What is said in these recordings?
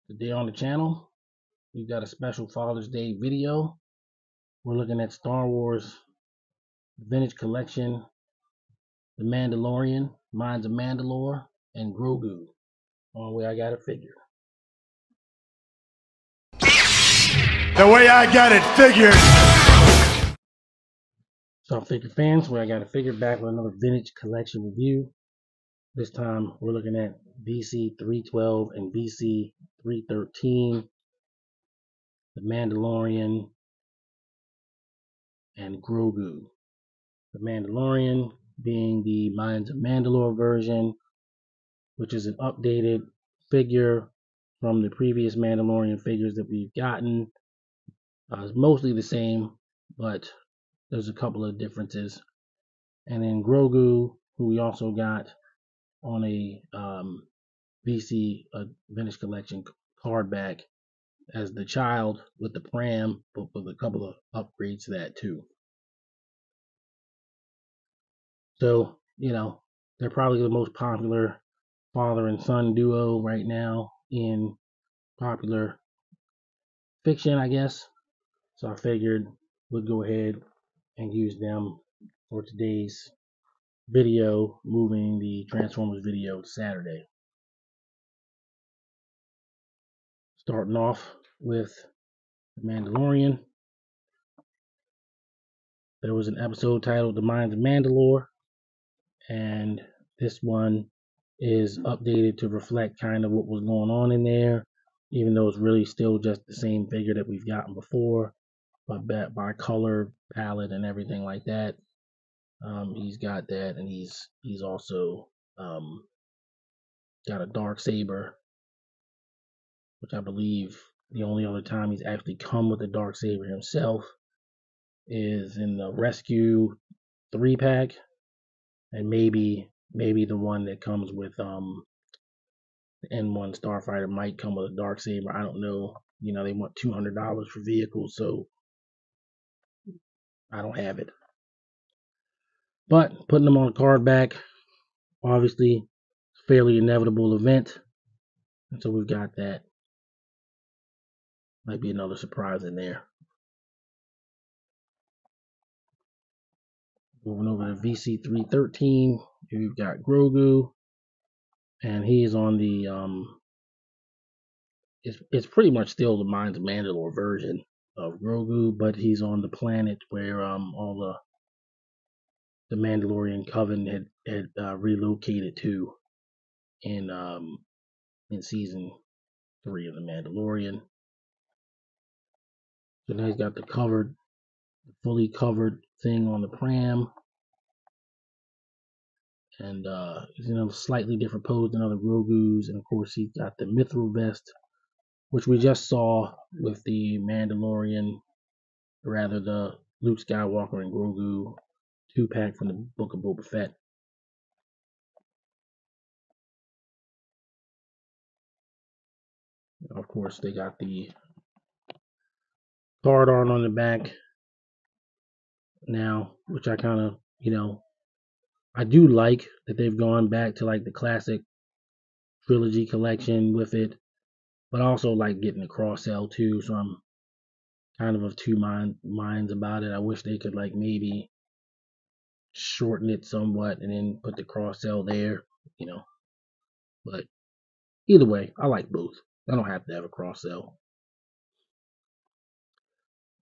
Today on the channel, we've got a special Father's Day video. We're looking at Star Wars Vintage Collection, The Mandalorian, Mines of Mandalore, and Grogu. On the way I got it figured. The way I got it figured. So figure fans, where I got it figured back with another Vintage Collection review. This time we're looking at VC312 and VC313, The Mandalorian, and Grogu. The Mandalorian being the Mines of Mandalore version, which is an updated figure from the previous Mandalorian figures that we've gotten. It's mostly the same, but there's a couple of differences. And then Grogu, who we also got on a VC Vintage Collection card back as the child with the pram, but with a couple of upgrades to that too. So, they're probably the most popular father and son duo right now in popular fiction, I guess. So I figured we'd go ahead and use them for today's video, moving the Transformers video to Saturday. Starting off with The Mandalorian. There was an episode titled The Mines of Mandalore, and this one is updated to reflect kind of what was going on in there, even though it's really still just the same figure that we've gotten before, but by color palette and everything like that. He's got that, and he's also got a dark saber, which I believe the only other time he's actually come with a dark saber himself is in the Rescue 3-pack, and maybe the one that comes with the N1 Starfighter might come with a dark saber. I don't know. They want $200 for vehicles, so I don't have it. But putting them on a card back, obviously, fairly inevitable event, and so we've got that. Might be another surprise in there. Moving over to VC313, we've got Grogu, and he's on the it's pretty much still the Mines of Mandalore version of Grogu, but he's on the planet where all the Mandalorian coven had relocated to in season 3 of the Mandalorian. So now he's got the fully covered thing on the pram, and he's in a slightly different pose than other Grogus, and of course he's got the mithril vest, which we just saw with the Mandalorian, rather the Luke Skywalker and Grogu 2-pack from the Book of Boba Fett. Of course, they got the card art on the back now, which I kind of, I do like that they've gone back to like the classic trilogy collection with it, but I also like getting the cross sell too, so I'm kind of two minds about it. I wish they could like maybe shorten it somewhat and then put the cross sell there, but either way, I like both. I don't have to have a cross sell.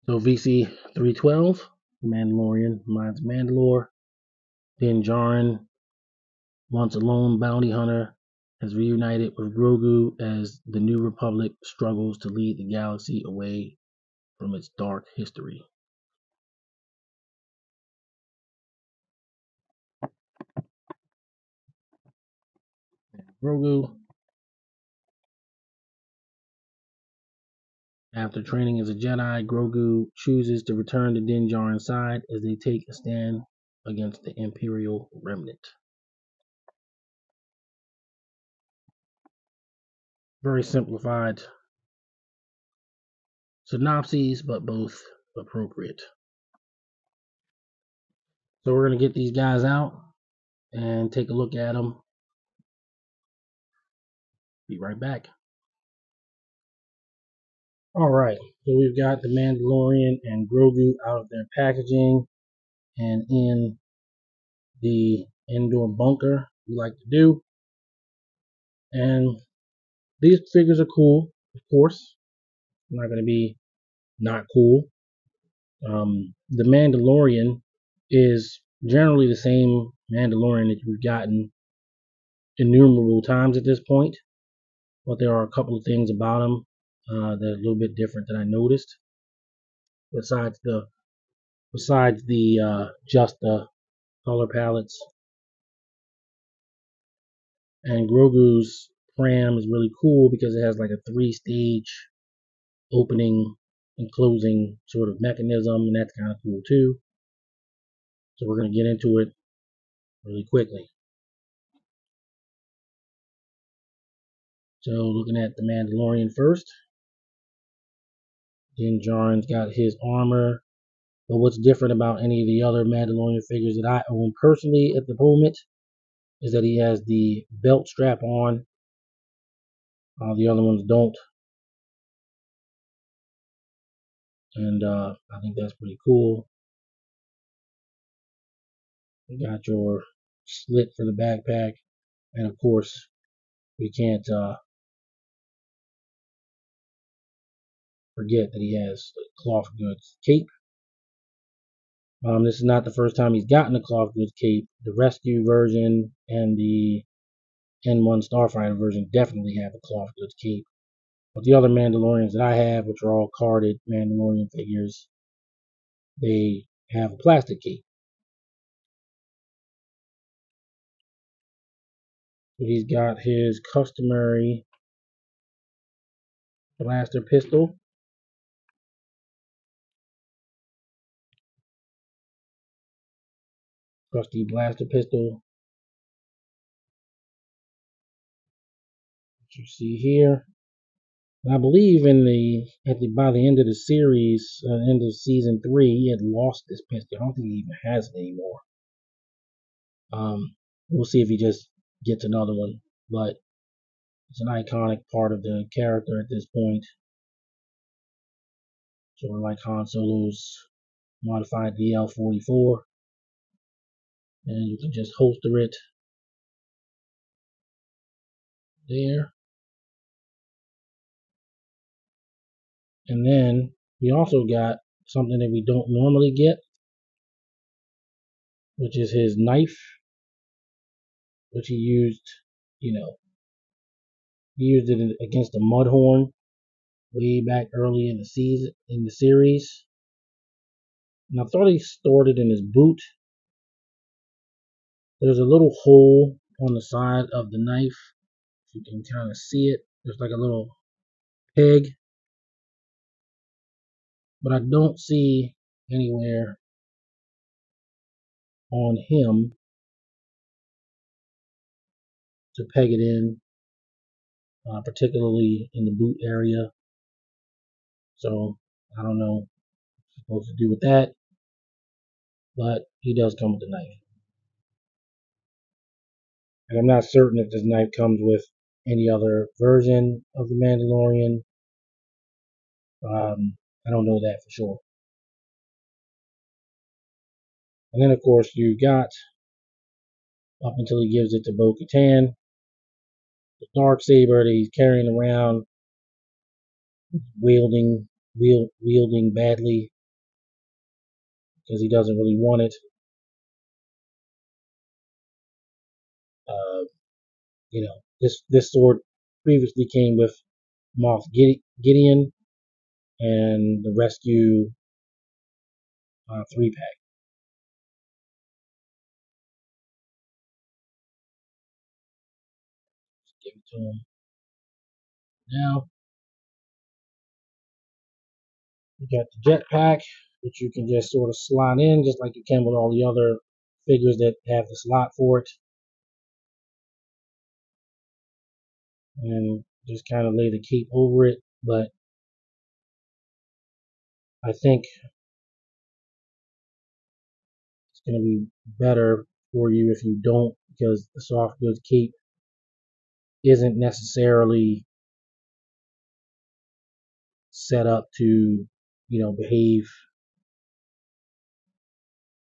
So VC312, Mandalorian, Mines of Mandalore. Din Djarin, once a lone bounty hunter, has reunited with Grogu as the New Republic struggles to lead the galaxy away from its dark history. Grogu, after training as a Jedi, Grogu chooses to return to Din Djarin's side as they take a stand against the Imperial Remnant. Very simplified synopses, but both appropriate. So we're going to get these guys out and take a look at them. Be right back. Alright, so we've got the Mandalorian and Grogu out of their packaging and in the indoor bunker we like to do. And these figures are cool, of course. They're not going to be not cool. The Mandalorian is generally the same Mandalorian that you've gotten innumerable times at this point, but there are a couple of things about him that are a little bit different than I noticed. Besides the just the color palettes. And Grogu's pram is really cool because it has like a 3-stage opening and closing sort of mechanism, and that's kind of cool too. So we're going to get into it really quickly. So looking at the Mandalorian first. Din Djarin's got his armor. But what's different about any of the other Mandalorian figures that I own personally at the moment is that he has the belt strap on. The other ones don't. And I think that's pretty cool. You got your slit for the backpack. And of course, we can't forget that he has the cloth goods cape. This is not the first time he's gotten the cloth goods cape. The rescue version and the N1 Starfighter version definitely have a cloth goods cape. But the other Mandalorians that I have, which are all carded Mandalorian figures, they have a plastic cape. So he's got his customary blaster pistol. Trusty blaster pistol. What you see here. And I believe by the end of the series, end of season 3, he had lost this pistol. I don't think he even has it anymore. We'll see if he just gets another one, but it's an iconic part of the character at this point. Sort of like Han Solo's modified DL-44, and you can just holster it there. And then we also got something that we don't normally get, which is his knife, which he used, he used it against a Mudhorn way back early in the series. And I thought he stored it in his boot. There's a little hole on the side of the knife. You can kind of see it. There's like a little peg. But I don't see anywhere on him to peg it in, particularly in the boot area. So I don't know what I'm supposed to do with that. But he does come with the knife. And I'm not certain if this knife comes with any other version of the Mandalorian. I don't know that for sure. And then, of course, you got, up until he gives it to Bo-Katan, the Darksaber that he's carrying around, wielding badly because he doesn't really want it. This sword previously came with Moff Gideon and the Rescue 3-pack. Give it to him. Now, you got the jetpack, which you can just sort of slide in, just like you can with all the other figures that have the slot for it. And just kind of lay the cape over it. But I think it's going to be better for you if you don't, because the soft goods cape isn't necessarily set up to, behave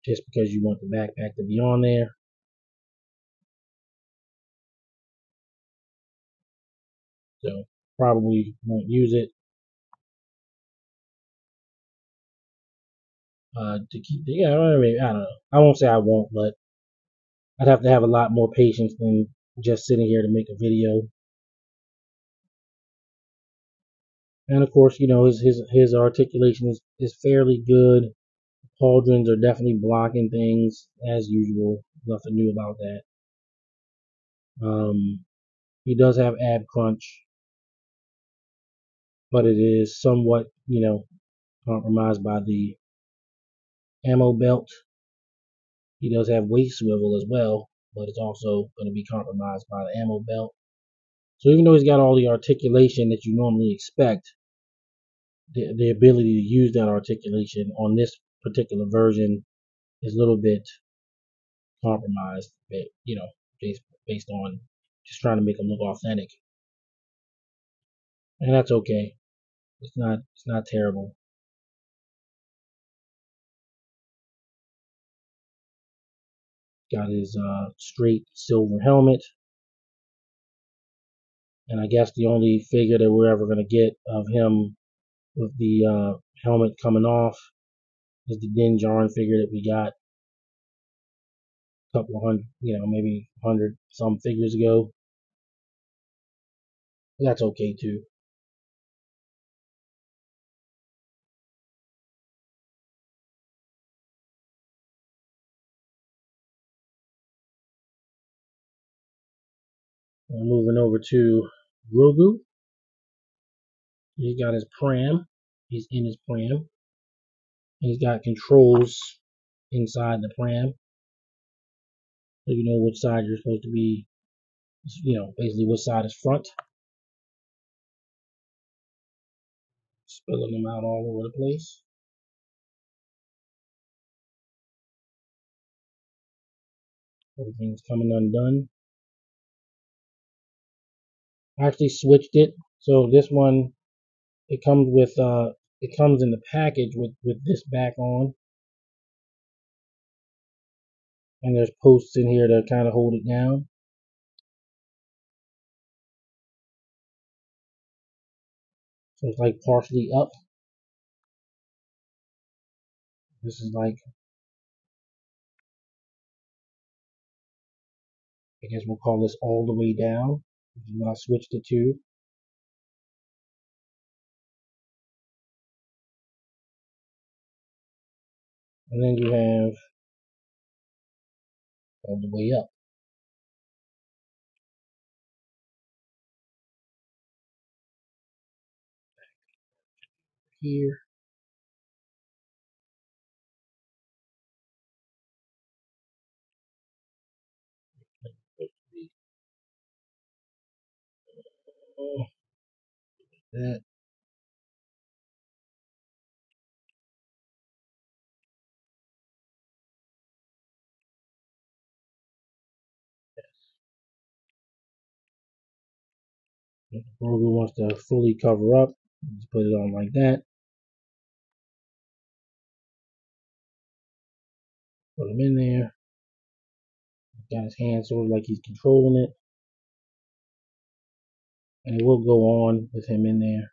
just because you want the backpack to be on there. So probably won't use it to keep the, I don't know. I won't say I won't, but I'd have to have a lot more patience than just sitting here to make a video. And of course, his articulation is fairly good. Pauldrons are definitely blocking things as usual. Nothing new about that. He does have ab crunch, but it is somewhat, compromised by the ammo belt. He does have waist swivel as well, but it's also going to be compromised by the ammo belt. So even though he's got all the articulation that you normally expect, the ability to use that articulation on this particular version is a little bit compromised, based on just trying to make him look authentic. And that's okay. It's not terrible. Got his straight silver helmet. And I guess the only figure that we're ever going to get of him with the helmet coming off is the Din Djarin figure that we got a couple of hundred, maybe 100 some figures ago. That's okay too. Moving over to Grogu. He got his pram. He's in his pram. He's got controls inside the pram, so you know which side you're supposed to be. Basically which side is front. Spilling them out all over the place. Everything's coming undone. I actually switched it, so this one it comes in the package with this back on, and there's posts in here to kind of hold it down. So it's like partially up. This is like, I guess we'll call this all the way down. This is what I switched it to. And then you have all the way up. Here. That. If Grogu wants to fully cover up, just put it on like that. Put him in there. Got his hand sort of like he's controlling it. And it will go on with him in there.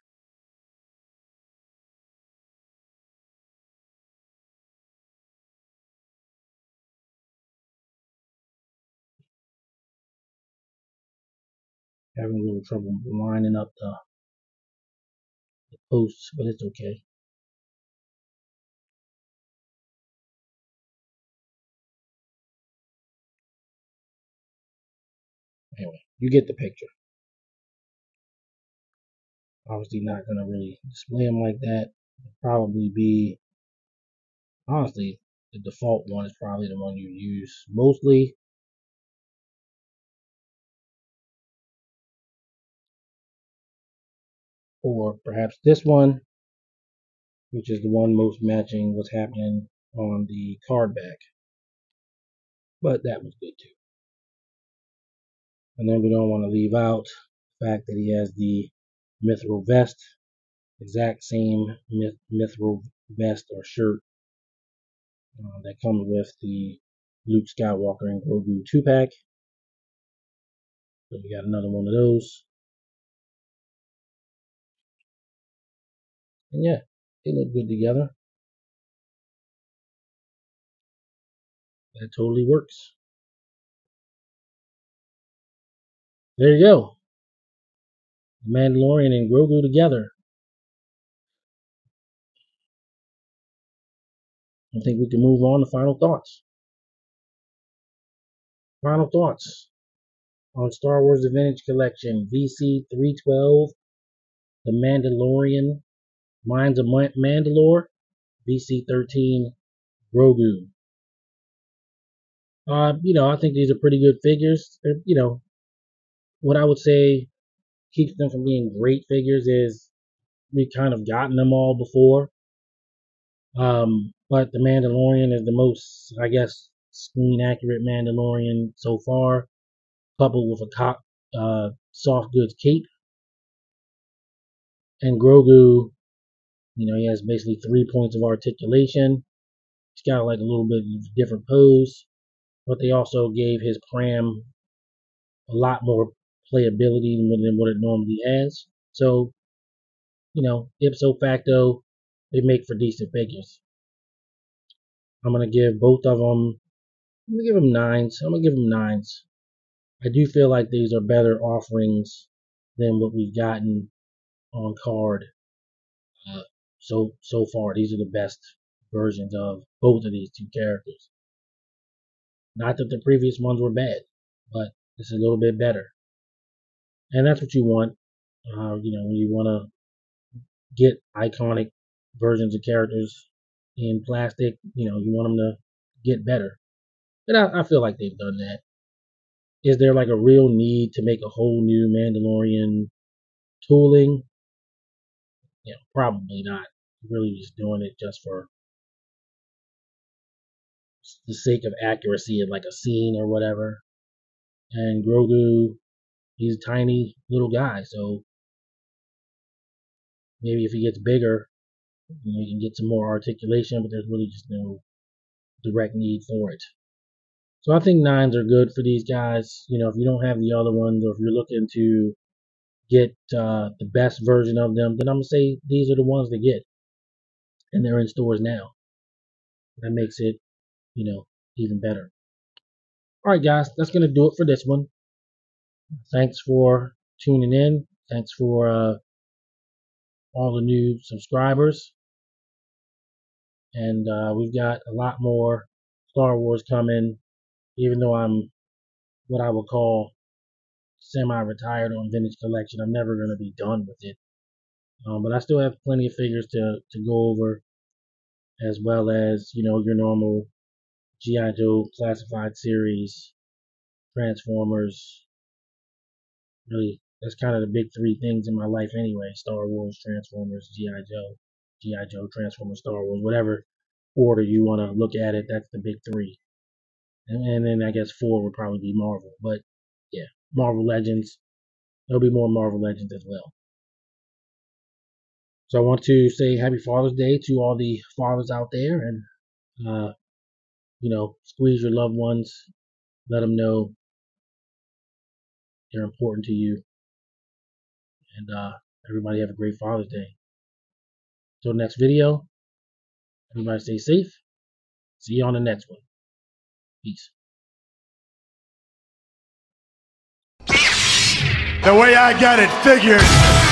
Having a little trouble lining up the posts, but it's okay. Anyway, you get the picture. Obviously not going to really display them like that. It'll probably be, honestly, the default one is probably the one you use mostly. Or perhaps this one, which is the one most matching what's happening on the card back. But that was good too. And then we don't want to leave out the fact that he has the mithril vest exact same mithril vest or shirt that comes with the Luke Skywalker and Grogu 2-pack. So we got another one of those. And yeah, they look good together. That totally works. There you go. The Mandalorian and Grogu together. I think we can move on to final thoughts. Final thoughts on Star Wars The Vintage Collection VC312, The Mandalorian, Mines of Mandalore, VC13, Grogu. I think these are pretty good figures. What I would say keeps them from being great figures is we've kind of gotten them all before. But the Mandalorian is the most, I guess, screen accurate Mandalorian so far, coupled with a soft goods cape. And Grogu, he has basically 3 points of articulation. He's got like a little bit of a different pose, but they also gave his pram a lot more playability than what it normally has. So, ipso facto, they make for decent figures. I'm gonna give both of them. I'm gonna give them nines. I do feel like these are better offerings than what we've gotten on card so far. These are the best versions of both of these two characters. Not that the previous ones were bad, but this is a little bit better. And that's what you want. When you want to get iconic versions of characters in plastic, you want them to get better. And I feel like they've done that. Is there like a real need to make a whole new Mandalorian tooling? Probably not. Really just doing it just for the sake of accuracy of like a scene or whatever. And Grogu, he's a tiny little guy, so maybe if he gets bigger, you can get some more articulation, but there's really just no direct need for it. So I think nines are good for these guys. If you don't have the other ones, or if you're looking to get the best version of them, then I'm gonna say these are the ones to get, and they're in stores now. That makes it, even better. All right, guys, that's gonna do it for this one. Thanks for tuning in. Thanks for all the new subscribers, and we've got a lot more Star Wars coming. Even though I'm what I would call semi-retired on Vintage Collection, I'm never gonna be done with it. But I still have plenty of figures to go over, as well as your normal G.I. Joe Classified Series, Transformers. Really, that's kind of the big three things in my life anyway: Star Wars, Transformers, G.I. Joe, Transformers, Star Wars, whatever order you want to look at it. That's the big three, and then I guess 4 would probably be Marvel. But yeah, Marvel Legends. There'll be more Marvel Legends as well. So I want to say Happy Father's Day to all the fathers out there, and squeeze your loved ones, let them know they're important to you, and everybody have a great Father's Day. Till next video, everybody stay safe. See you on the next one. Peace. The way I got it figured.